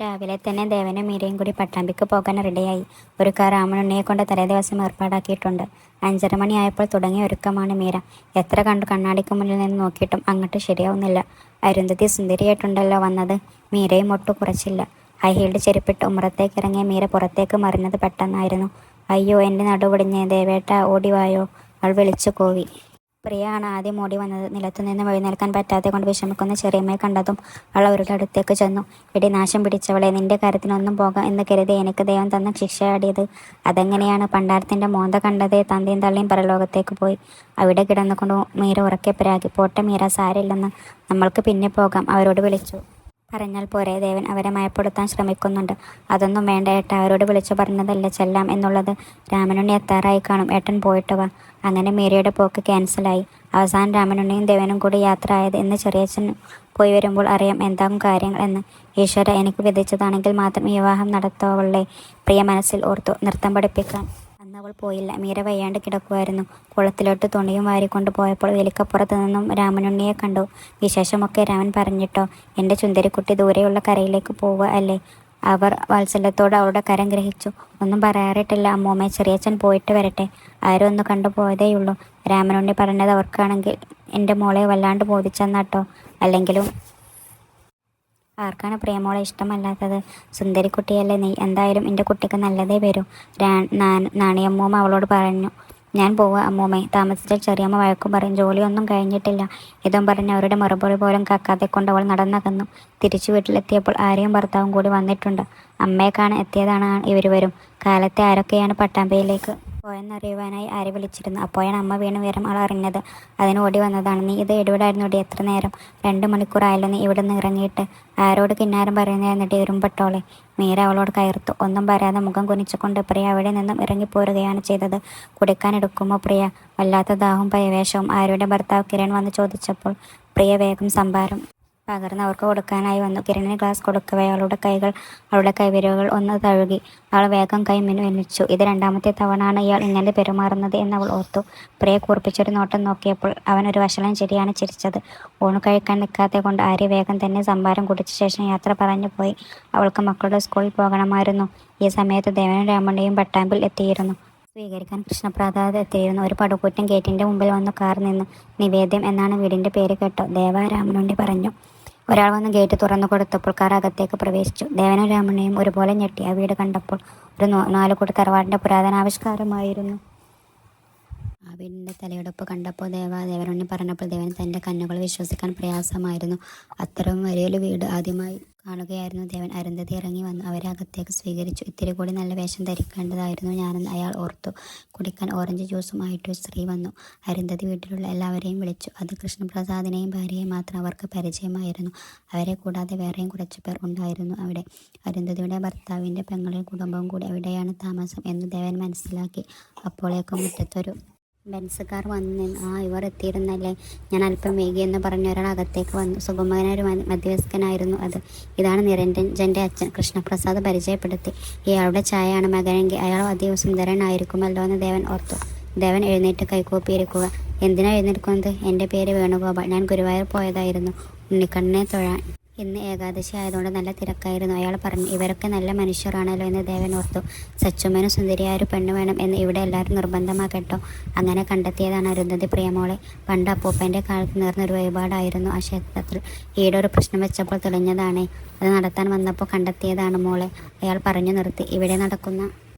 രാവിലെ തന്നെ ദേവനും മീരയും കൂടി പട്ടാമ്പിക്ക് പോകാൻ റെഡിയായി. ഒരു കാർ രാമനുണ്ണിയെ കൊണ്ട് തലേദിവസം ഏർപ്പാടാക്കിയിട്ടുണ്ട്. 5:30 തുടങ്ങിയ ഒരുക്കമാണ് മീര. എത്ര കണ്ടു കണ്ണാടിക്ക് മുന്നിൽ നിന്ന് നോക്കിയിട്ടും അങ്ങോട്ട് ശരിയാവുന്നില്ല. അരുന്ധതി സുന്ദരിയായിട്ടുണ്ടല്ലോ വന്നത്. മീരയും ഒട്ടു കുറച്ചില്ല. ഹൈ ഹീൽഡ് ചെരുപ്പിട്ട് ഉമ്മറത്തേക്ക് ഇറങ്ങിയ മീര പുറത്തേക്ക് മറിഞ്ഞത് പെട്ടെന്നായിരുന്നു. അയ്യോ, എൻ്റെ നടുവൊടിഞ്ഞ് ദേവേട്ട, ഓടിവായോ, അവൾ വിളിച്ചു കൂവി. പ്രിയ ആണ് ആദ്യം ഓടി വന്നത്. നിലത്തുനിന്ന് എഴുന്നേൽക്കാൻ പറ്റാതെ കൊണ്ട് വിഷമിക്കുന്ന ചെറിയമ്മയെ കണ്ടതും അവൾ അവരുടെ അടുത്തേക്ക് ചെന്നു. എടി നാശം പിടിച്ചവളെ, നിന്റെ കാര്യത്തിനൊന്നും പോകാം എന്ന് കരുതി എനിക്ക് ദൈവം തന്ന ശിക്ഷയാടിയത്. അതെങ്ങനെയാണ്? പണ്ടാരത്തിൻ്റെ മോന്ത കണ്ടതേ തന്തിയും തള്ളിയും പരലോകത്തേക്ക് പോയി. അവിടെ കിടന്നുകൊണ്ട് മീര ഉറക്കെ പ്രാഗി. പോട്ടെ മീര, സാരില്ലെന്ന്, നമ്മൾക്ക് പിന്നെ പോകാം, അവരോട് വിളിച്ചു പറഞ്ഞാൽ പോരെ? ദേവൻ അവരെ മയപ്പെടുത്താൻ ശ്രമിക്കുന്നുണ്ട്. അതൊന്നും വേണ്ട ഏട്ട, അവരോട് വിളിച്ചു പറഞ്ഞതല്ലേ ചെല്ലാം എന്നുള്ളത്. രാമനുണ്ണി എത്താറായി കാണും, ഏട്ടൻ പോയിട്ട് വാ. അങ്ങനെ മീരയുടെ പോക്ക് ക്യാൻസലായി. അവസാനം രാമനുണ്ണിയും ദേവനും കൂടി യാത്ര ആയത് എന്ന് ചെറിയച്ഛൻ പോയി വരുമ്പോൾ അറിയാം എന്താകും കാര്യങ്ങൾ എന്ന്. ഈശ്വര, എനിക്ക് വിധിച്ചതാണെങ്കിൽ മാത്രം ഈ വിവാഹം നടത്താവുള്ളേ, പ്രിയ മനസ്സിൽ ഓർത്തു. നൃത്തം പഠിപ്പിക്കാൻ അവൾ പോയില്ല. മീര വയ്യാണ്ട് കിടക്കുമായിരുന്നു. കുളത്തിലോട്ട് തുണിയും വാരിക്കൊണ്ട് പോയപ്പോൾ വേലിക്കപ്പുറത്ത് നിന്നും രാമനുണ്ണിയെ കണ്ടു. വിശേഷമൊക്കെ രാമൻ പറഞ്ഞിട്ടോ? എൻ്റെ ചുന്ദരിക്കുട്ടി ദൂരെയുള്ള കരയിലേക്ക് പോവുക അല്ലേ? അവർ വാത്സല്യത്തോട് അവളുടെ കരം ഗ്രഹിച്ചു. ഒന്നും പറയാറിട്ടില്ല അമ്മൂമ്മ, ചെറിയച്ഛൻ പോയിട്ട് വരട്ടെ, ആരും ഒന്ന് കണ്ടു പോയതേയുള്ളൂ. രാമനുണ്ണി പറഞ്ഞത് അവർക്കാണെങ്കിൽ എൻ്റെ മോളെ വല്ലാണ്ട് ബോധിച്ചെന്നാട്ടോ. അല്ലെങ്കിലും ആർക്കാണ് പ്രിയമോളെ ഇഷ്ടമല്ലാത്തത്? സുന്ദരിക്കുട്ടിയല്ലേ നീ, എന്തായാലും എൻ്റെ കുട്ടിക്ക് നല്ലതേ വരൂ. നാണിയമ്മൂമ്മ അവളോട് പറഞ്ഞു. ഞാൻ പോവുക അമ്മൂമ്മേ, താമസിച്ചാൽ ചെറിയമ്മ വഴക്കും പറയും, ജോലിയൊന്നും കഴിഞ്ഞിട്ടില്ല. ഇതും പറഞ്ഞ് അവരുടെ മറുപടി പോലും കാക്കാതെ കൊണ്ട് അവൾ നടന്നകന്നു. തിരിച്ചു വീട്ടിലെത്തിയപ്പോൾ ആര്യയും ഭർത്താവും കൂടി വന്നിട്ടുണ്ട്. അമ്മയെ കാണാൻ എത്തിയതാണ് ഇവരുവരും. കാലത്തെ ആരൊക്കെയാണ് പട്ടാമ്പയിലേക്ക് പോയെന്നറിയുവാനായി ആര്യ വിളിച്ചിരുന്നു. അപ്പോഴാണ് അമ്മ വീണ് വിവരം അവൾ അറിഞ്ഞത്. അതിന് ഓടി വന്നതാണ്. നീ ഇത് എവിടെയായിരുന്നു ഇടി? എത്ര നേരം? 2 മണിക്കൂറായല്ലോ നീ ഇവിടെ നിന്ന് ഇറങ്ങിയിട്ട്. ആരോട് കിന്നാരം പറയുന്നതെന്നിട്ട് ഇരുമ്പട്ടോളെ. മീര അവളോട് കയർത്തു. ഒന്നും പറയാതെ മുഖം കുനിച്ചുകൊണ്ട് പ്രിയ അവിടെ നിന്നും ഇറങ്ങിപ്പോരുകയാണ് ചെയ്തത്. കുടിക്കാൻ എടുക്കുമോ പ്രിയ? വല്ലാത്ത ദാഹവും പയവേഷവും ആര്യയുടെ ഭർത്താവ് കിരൺ വന്ന് ചോദിച്ചപ്പോൾ പ്രിയ വേഗം സംഭാരം പകർന്ന് അവർക്ക് കൊടുക്കാനായി വന്നു. കിരണിന് ഗ്ലാസ് കൊടുക്കവേ അവളുടെ കൈവിരലുകൾ ഒന്ന് തഴുകി. അവൾ വേഗം കൈ മിനുച്ചു. ഇത് 2ാമത്തെ തവണയാണ് ഇയാൾ ഇങ്ങനെ പെരുമാറുന്നത് എന്ന് അവൾ ഓർത്തു. പ്രിയ കൂർപ്പിച്ചൊരു നോട്ടം നോക്കിയപ്പോൾ അവൻ ഒരു വഷളൻ ചിരിയാണ് ചിരിച്ചത്. ഊണ് കഴിക്കാൻ നിൽക്കാതെ കൊണ്ട് ആര്യ വേഗം തന്നെ സംഭാരം കുടിച്ച ശേഷം യാത്ര പറഞ്ഞു പോയി. അവൾക്ക് മക്കളുടെ സ്കൂളിൽ പോകണമായിരുന്നു. ഈ സമയത്ത് ദേവനും രാമണ്ണയും പട്ടാമ്പിൽ എത്തിയിരുന്നു. സ്വീകരിക്കാൻ കൃഷ്ണപ്രസാദ് എത്തിയിരുന്നു. ഒരു പടുകൂറ്റൻ ഗേറ്റിൻ്റെ മുമ്പിൽ വന്നു കാർ നിന്നു. നിവേദ്യം എന്നാണ് വീടിൻ്റെ പേര് കേട്ടോ, ദേവ രാമനുണ്ണി പറഞ്ഞു. ഒരാൾ വന്ന് ഗേറ്റ് തുറന്നു കൊടുത്തപ്പോൾ കാർ അകത്തേക്ക് പ്രവേശിച്ചു. ദേവനും രാമണ്ണയും ഒരുപോലെ ഞെട്ടി. ആ വീട് കണ്ടപ്പോൾ ഒരു 4 കൂടി തറവാടിൻ്റെ പുരാതനാവിഷ്കാരമായിരുന്നു. ആ വീടിൻ്റെ തലയെടുപ്പ് കണ്ടപ്പോൾ ദേവനുണ്ണി പറഞ്ഞപ്പോൾ ദേവന് തൻ്റെ കണ്ണുകൾ വിശ്വസിക്കാൻ പ്രയാസമായിരുന്നു. അത്തരം വലിയൊരു വീട് ആദ്യമായി കാണുകയായിരുന്നു ദേവൻ. അരുന്ധതി ഇറങ്ങി വന്നു അവരെ അകത്തേക്ക് സ്വീകരിച്ചു. ഇത്തിരി കൂടി നല്ല വേഷം ധരിക്കേണ്ടതായിരുന്നു ഞാനെന്ന് അയാൾ ഓർത്തു. കുടിക്കാൻ ഓറഞ്ച് ജ്യൂസുമായിട്ടൊരു സ്ത്രീ വന്നു. അരുന്ധതി വീട്ടിലുള്ള എല്ലാവരെയും വിളിച്ചു. അത് കൃഷ്ണപ്രസാദിനെയും ഭാര്യയെയും മാത്രം അവർക്ക് പരിചയമായിരുന്നു. അവരെ കൂടാതെ വേറെയും കുറച്ചു പേർ ഉണ്ടായിരുന്നു അവിടെ. അരുന്ധതിയുടെ ഭർത്താവിൻ്റെ പെങ്ങളുടെ കുടുംബവും കൂടി അവിടെയാണ് താമസം എന്ന് ദേവൻ മനസ്സിലാക്കി. അപ്പോഴേക്കും മുറ്റത്തൊരു ബെൻസ് കാർ വന്നു നിന്ന്. ഇവർ എത്തിയിരുന്നല്ലേ, ഞാൻ അല്പം വൈകിയെന്ന് പറഞ്ഞ ഒരാൾ അകത്തേക്ക് വന്നു. സുകുമാരനൊരു മധ്യവയസ്കനായിരുന്നു അത്. ഇതാണ് നിരഞ്ജൻ്റെ അച്ഛൻ, കൃഷ്ണപ്രസാദ് പരിചയപ്പെടുത്തി. ഇയാളുടെ ചായയാണ് മകനെങ്കിൽ അയാൾ അധികം സുന്ദരനായിരിക്കുമല്ലോ എന്ന് ദേവൻ ഓർത്തു. ദേവൻ എഴുന്നേറ്റ് കൈകൂപ്പിയിരിക്കുക. എന്തിനാ എഴുന്നേൽക്കുന്നത്? എൻ്റെ പേര് വേണുഗോപാൽ, ഞാൻ ഗുരുവായൂർ പോയതായിരുന്നു ഉണ്ണിക്കണ്ണനെ തൊഴാൻ. ഇന്ന് ഏകാദശി ആയതുകൊണ്ട് നല്ല തിരക്കായിരുന്നു. അയാൾ പറഞ്ഞു. ഇവരൊക്കെ നല്ല മനുഷ്യരാണല്ലോ എന്ന് ദേവൻ ഓർത്തു. സച്ചുമ്മനും സുന്ദരിയായ ഒരു പെണ്ണ് വേണം എന്ന് ഇവിടെ എല്ലാവരും നിർബന്ധമാക്കട്ടോ. അങ്ങനെ കണ്ടെത്തിയതാണ് അരുന്ധതി പ്രിയമോളെ. പണ്ട് അപ്പൂപ്പൻ്റെ കാലത്ത് നേർന്നൊരു വഴിപാടായിരുന്നു ആ ക്ഷേത്രത്തിൽ. ഈടെ ഒരു പ്രശ്നം വെച്ചപ്പോൾ തെളിഞ്ഞതാണേ. അത് നടത്താൻ വന്നപ്പോൾ കണ്ടെത്തിയതാണ് മോളെ, അയാൾ പറഞ്ഞു നിർത്തി. ഇവിടെ നടക്കുന്ന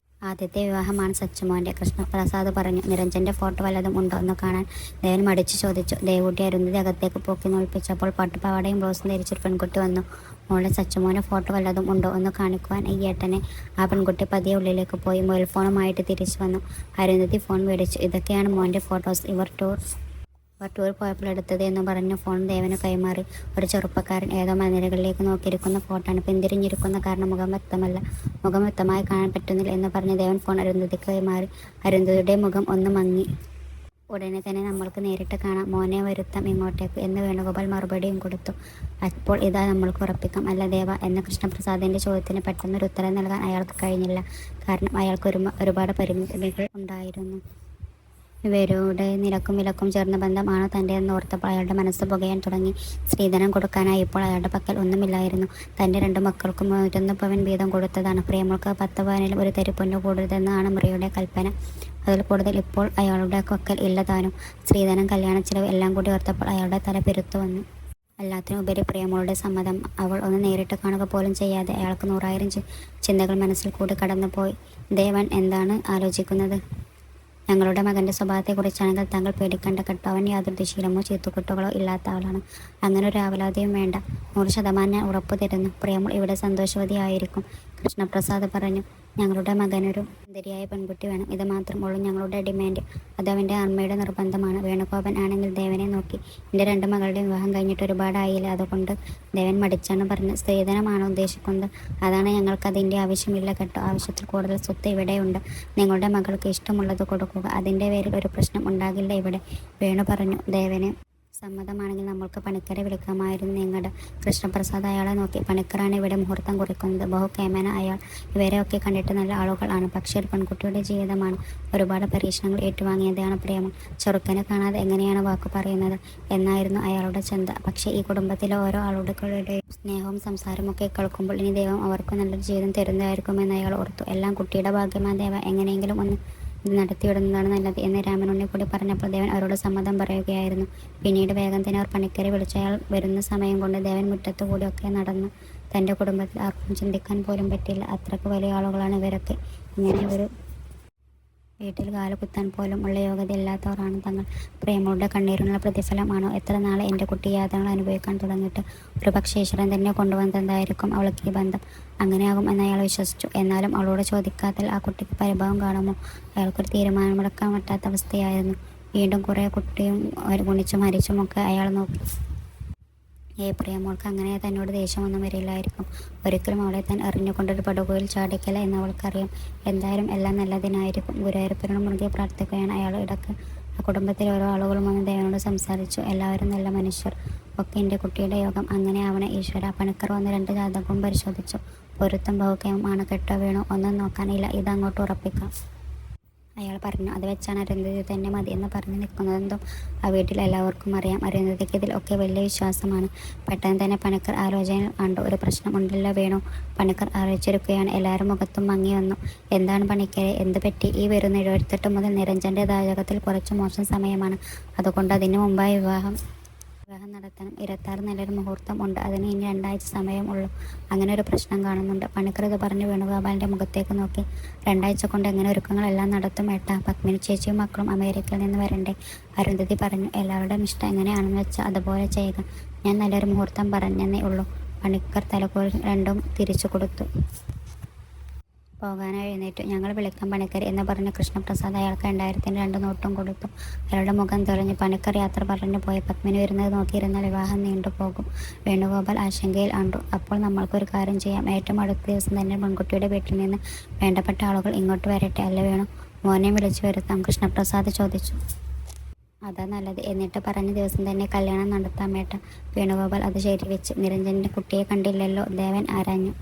ആദ്യത്തെ വിവാഹമാണ് സച്ചുമോൻ്റെ, കൃഷ്ണപ്രസാദ് പറഞ്ഞു. നിരഞ്ജൻ്റെ ഫോട്ടോ വല്ലതും ഉണ്ടോ എന്ന് കാണാൻ ദേവൻ മടിച്ചു ചോദിച്ചു. ദേവൂട്ടി അരുന്ധതി അകത്തേക്ക് പോക്കി നോൽപ്പിച്ചപ്പോൾ പട്ടുപാവാടയും ബ്ലൗസും ധരിച്ചൊരു പെൺകുട്ടി വന്നു. മോളെ, സച്ചുമോൻ്റെ ഫോട്ടോ വല്ലതും ഉണ്ടോ എന്ന് കാണിക്കുവാൻ ഈ ഏട്ടനെ. ആ പെൺകുട്ടി പതിയെ ഉള്ളിലേക്ക് പോയി മൊബൈൽ ഫോണുമായിട്ട് തിരിച്ചു വന്നു. അരുന്ധതി ഫോൺ മേടിച്ചു. ഇതൊക്കെയാണ് മോൻ്റെ ഫോട്ടോസ്, ഇവർ ടൂർ പോയപ്പോൾ എടുത്തത് എന്ന് പറഞ്ഞ് ഫോൺ ദേവന് കൈമാറി. ഒരു ചെറുപ്പക്കാരൻ ഏതോ മനിരകളിലേക്ക് നോക്കിയിരിക്കുന്ന ഫോട്ടോയാണ്. പിന്തിരിഞ്ഞിരിക്കുന്ന കാരണം മുഖം വ്യക്തമായി കാണാൻ പറ്റുന്നില്ല എന്ന് പറഞ്ഞ് ദേവൻ ഫോൺ അരുന്ധതിക്ക് കൈമാറി. അരുന്ധതിയുടെ മുഖം ഒന്ന് മങ്ങി. ഉടനെ തന്നെ നമ്മൾക്ക് നേരിട്ട് കാണാം, മോനെ വരുത്താം ഇങ്ങോട്ടേക്ക് എന്ന് വേണുഗോപാൽ മറുപടിയും കൊടുത്തു. അപ്പോൾ ഇതാ നമ്മൾക്ക് ഉറപ്പിക്കാം അല്ല ദേവ എന്ന കൃഷ്ണപ്രസാദിൻ്റെ ചോദ്യത്തിന് പെട്ടെന്നൊരു ഉത്തരം നൽകാൻ അയാൾക്ക് കഴിഞ്ഞില്ല. കാരണം അയാൾക്ക് ഒരുപാട് പരിമിതികൾ ഉണ്ടായിരുന്നു. ഇവരുടെ നിലക്കും വിലക്കും ചേർന്ന ബന്ധം ആണോ തൻ്റെതെന്ന് ഓർത്തപ്പോൾ അയാളുടെ മനസ്സ് പുകയാൻ തുടങ്ങി. സ്ത്രീധനം കൊടുക്കാനായി ഇപ്പോൾ അയാളുടെ പക്കൽ ഒന്നുമില്ലായിരുന്നു. തൻ്റെ 2 മക്കൾക്കും 101 പവൻ വീതം കൊടുത്തതാണ്. പ്രിയമോൾക്ക് 10 പവനിലും ഒരു തരി പൊന്നു കൂടരുതെന്നാണ് മുറിയുടെ കൽപ്പന. അതിൽ കൂടുതൽ ഇപ്പോൾ അയാളുടെ പക്കൽ ഇല്ല താനും. സ്ത്രീധനം, കല്യാണ ചിലവ് എല്ലാം കൂടി ഓർത്തപ്പോൾ അയാളുടെ തല പെരുത്തു വന്നു. എല്ലാത്തിനും ഉപരി പ്രിയമോളുടെ സമ്മതം അവൾ ഒന്ന് നേരിട്ട് കാണുക പോലും ചെയ്യാതെ അയാൾക്ക് 100,000 ചിന്തകൾ മനസ്സിൽ കൂടി കടന്നുപോയി. ദേവൻ എന്താണ് ആലോചിക്കുന്നത്? ഞങ്ങളുടെ മകൻ്റെ സ്വഭാവത്തെക്കുറിച്ചാണെങ്കിൽ താങ്കൾ പേടിക്കേണ്ട കേട്ടോ. അവൻ യാതൊരു ദുശീലമോ ചീത്തുകുട്ടുകളോ ഇല്ലാത്ത ആളാണ്. അങ്ങനെ ഒരു ആവലാതിയും വേണ്ട. 100% ഞാൻ ഉറപ്പു തരുന്നു. പ്രിയമോൾ ഇവിടെ സന്തോഷവതിയായിരിക്കും. കൃഷ്ണപ്രസാദ് പറഞ്ഞു. ഞങ്ങളുടെ മകനൊരു സുന്ദരിയായ പെൺകുട്ടി വേണം. ഇത് മാത്രം ഉള്ളൂ ഞങ്ങളുടെ ഡിമാൻഡ്. അത് അവൻ്റെ അമ്മയുടെ നിർബന്ധമാണ്. വേണുഗോപൻ ആണെങ്കിൽ ദേവനെ നോക്കി. എൻ്റെ 2 മകളുടെയും വിവാഹം കഴിഞ്ഞിട്ട് ഒരുപാടായില്ല. അതുകൊണ്ട് ദേവൻ മടിച്ചാണ് പറഞ്ഞത്. സ്ത്രീധനമാണോ ഉദ്ദേശിക്കുന്നത്? അതാണ് ഞങ്ങൾക്ക് അതിൻ്റെ ആവശ്യമില്ല കേട്ടോ. ആവശ്യത്തിൽ കൂടുതൽ സ്വത്ത് ഇവിടെയുണ്ട്. നിങ്ങളുടെ മകൾക്ക് ഇഷ്ടമുള്ളത് കൊടുക്കുക. അതിൻ്റെ പേരിൽ ഒരു പ്രശ്നം ഉണ്ടാകില്ല ഇവിടെ. വേണു പറഞ്ഞു. ദേവന് സമ്മതമാണെങ്കിൽ നമ്മൾക്ക് പണിക്കരെ വിളിക്കാമായിരുന്നു. നിങ്ങളുടെ കൃഷ്ണപ്രസാദ് അയാളെ നോക്കി. പണിക്കറാണ് ഇവിടെ മുഹൂർത്തം കുറിക്കുന്നത്. ബഹുകേമന അയാൾ. ഇവരെയൊക്കെ കണ്ടിട്ട് നല്ല ആളുകൾ ആണ്. പക്ഷേ ഒരു പെൺകുട്ടിയുടെ ജീവിതമാണ്. ഒരുപാട് പരീക്ഷണങ്ങൾ ഏറ്റുവാങ്ങിയതാണ് പ്രേമം. ചെറുക്കനെ കാണാതെ എങ്ങനെയാണ് വാക്കു പറയുന്നത് എന്നായിരുന്നു അയാളുടെ ചിന്ത. പക്ഷേ ഈ കുടുംബത്തിലെ ഓരോ ആളുകളുടെ സ്നേഹവും സംസാരവും ഒക്കെ കേൾക്കുമ്പോൾ ഇനി ദൈവം അവർക്ക് നല്ലൊരു ജീവിതം തരുന്നതായിരിക്കുമെന്ന് അയാൾ ഓർത്തു. എല്ലാം കുട്ടിയുടെ ഭാഗ്യമായ ദേവ എങ്ങനെയെങ്കിലും ഒന്ന് ഇത് നടത്തിവിടുന്നതാണ് നല്ലത് എന്ന് രാമനുണ്ണി കൂടി പറഞ്ഞപ്പോൾ ദേവൻ അവരോട് സമ്മതം പറയുകയായിരുന്നു. പിന്നീട് വേഗം തന്നെ അവർ പണിക്കരെ വിളിച്ച് അയാൾ വരുന്ന സമയം കൊണ്ട് ദേവൻ മുറ്റത്തു കൂടിയൊക്കെ നടന്നു. തൻ്റെ കുടുംബത്തിൽ ആർക്കും ചിന്തിക്കാൻ പോലും പറ്റില്ല. അത്രയ്ക്ക് വലിയ ആളുകളാണ് ഇവരൊക്കെ. ഇങ്ങനെ ഒരു വീട്ടിൽ കാലുകുത്താൻ പോലും ഉള്ള യോഗ്യത ഇല്ലാത്തവരാണ് തങ്ങൾ. പ്രേമയുടെ കണ്ണീരിനുള്ള പ്രതിഫലമാണോ? എത്ര നാളെ എൻ്റെ കുട്ടി യാതനകൾ അനുഭവിക്കാൻ തുടങ്ങിയിട്ട്. ഒരു പക്ഷേ ഈശ്വരൻ തന്നെ കൊണ്ടുവന്നതായിരിക്കും അവൾക്ക് ഈ ബന്ധം. അങ്ങനെയാകും എന്ന് അയാൾ വിശ്വസിച്ചു. എന്നാലും അവളോട് ചോദിക്കാത്തതിൽ ആ കുട്ടിക്ക് പരിഭവം കാണുമോ? അയാൾക്കൊരു തീരുമാനമെടുക്കാൻ പറ്റാത്ത അവസ്ഥയായിരുന്നു. വീണ്ടും കുറേ കുട്ടിയും ഗുണിച്ചും ഹരിച്ചുമൊക്കെ അയാൾ നോക്കി. പ്രിയമോൾക്ക് അങ്ങനെ തന്നോട് ദേഷ്യമൊന്നും വരില്ലായിരിക്കും. ഒരിക്കലും അവളെ താൻ എറിഞ്ഞുകൊണ്ടൊരു പടുകുയിൽ ചാടിക്കല എന്ന് അവൾക്കറിയാം. എന്തായാലും എല്ലാം നല്ലതിനായിരിക്കും. ഗുരുവായൂരപ്പനോട് മുറുകെ പ്രാർത്ഥിക്കുകയാണ് അയാൾ. ഇടയ്ക്ക് ആ കുടുംബത്തിലെ ഓരോ ആളുകളും വന്ന് ദേവനോട് സംസാരിച്ചു. എല്ലാവരും നല്ല മനുഷ്യർ. ഒക്കെ എൻ്റെ കുട്ടിയുടെ യോഗം അങ്ങനെ ആവണേ ഈശ്വര. പണിക്കർ വന്ന് 2 ജാതകവും പരിശോധിച്ചു. പൊരുത്തം ബഹുകേമമാണ് കേട്ടോ. വേണു ഒന്നും നോക്കാനില്ല. ഇതങ്ങോട്ട് ഉറപ്പിക്കാം അയാൾ പറഞ്ഞു. അത് വെച്ചാണ് അരുന്ധതി തന്നെ മതിയെന്ന് പറഞ്ഞ് നിൽക്കുന്നതെന്നും ആ വീട്ടിൽ എല്ലാവർക്കും അറിയാം. അരുന്ധതിക്ക് ഇതിൽ ഒക്കെ വലിയ വിശ്വാസമാണ്. പെട്ടെന്ന് തന്നെ പണിക്കർ ആലോചനയിൽ കണ്ടു. ഒരു പ്രശ്നം ഉണ്ടല്ലോ വേണു. പണിക്കർ ആലോചിച്ചിരിക്കുകയാണ്. എല്ലാവരും മുഖത്തും മങ്ങി വന്നു. എന്താണ് പണിക്കരെ? എന്ത് പറ്റി? ഈ വരുന്ന 78 മുതൽ നിരഞ്ജൻ്റെ ജാതകത്തിൽ കുറച്ച് മോശം സമയമാണ്. അതുകൊണ്ട് അതിനു മുമ്പായി വിവാഹം നടത്തണം. 26 നല്ലൊരു മുഹൂർത്തം ഉണ്ട്. അതിന് ഇനി 2 ആഴ്ച സമയം ഉള്ളൂ. അങ്ങനെ ഒരു പ്രശ്നം കാണുന്നുണ്ട്. പണിക്കർ ഇത് പറഞ്ഞ് വേണുഗോപാലിൻ്റെ മുഖത്തേക്ക് നോക്കി. 2 ആഴ്ച കൊണ്ട് എങ്ങനെ ഒരുക്കങ്ങളെല്ലാം നടത്തും ഏട്ടാ? പത്മിനി ചേച്ചിയും മക്കളും അമേരിക്കയിൽ നിന്ന് വരണ്ടേ? അരുന്ധതി പറഞ്ഞു. എല്ലാവരുടെയും ഇഷ്ടം എങ്ങനെയാണെന്ന് വെച്ചാൽ അതുപോലെ ചെയ്യുക. ഞാൻ നല്ലൊരു മുഹൂർത്തം പറഞ്ഞെന്നേ ഉള്ളൂ. പണിക്കർ തലക്കോൽ 2ഉം തിരിച്ചു കൊടുത്തു. പോകാനായി എഴുന്നേറ്റു. ഞങ്ങൾ വിളിക്കാം പണിക്കർ എന്ന് പറഞ്ഞ് കൃഷ്ണപ്രസാദ് അയാൾക്ക് 2000-ന് 2 നോട്ടും കൊടുത്തു. അയാളുടെ മുഖം തെളിഞ്ഞു. പണിക്കർ യാത്ര പറഞ്ഞു പോയി. പത്മിനി വരുന്നത് നോക്കിയിരുന്ന വിവാഹം നീണ്ടുപോകും. വേണുഗോപാൽ ആശങ്കയിൽ ആണ്ടു. അപ്പോൾ നമ്മൾക്കൊരു കാര്യം ചെയ്യാം. ഏറ്റവും അടുത്ത ദിവസം തന്നെ പെൺകുട്ടിയുടെ വീട്ടിൽ നിന്ന് വേണ്ടപ്പെട്ട ആളുകൾ ഇങ്ങോട്ട് വരട്ടെ അല്ലേ വേണു? മോനെ വിളിച്ചു വരുത്താം കൃഷ്ണപ്രസാദ് ചോദിച്ചു. അതാ നല്ലത്. എന്നിട്ട് പറഞ്ഞ ദിവസം തന്നെ കല്യാണം നടത്താം ഏട്ടാ. വേണുഗോപാൽ അത് ശരിവെച്ചു. നിരഞ്ജൻ്റെ കുട്ടിയെ കണ്ടില്ലല്ലോ? ദേവൻ ആരാഞ്ഞു.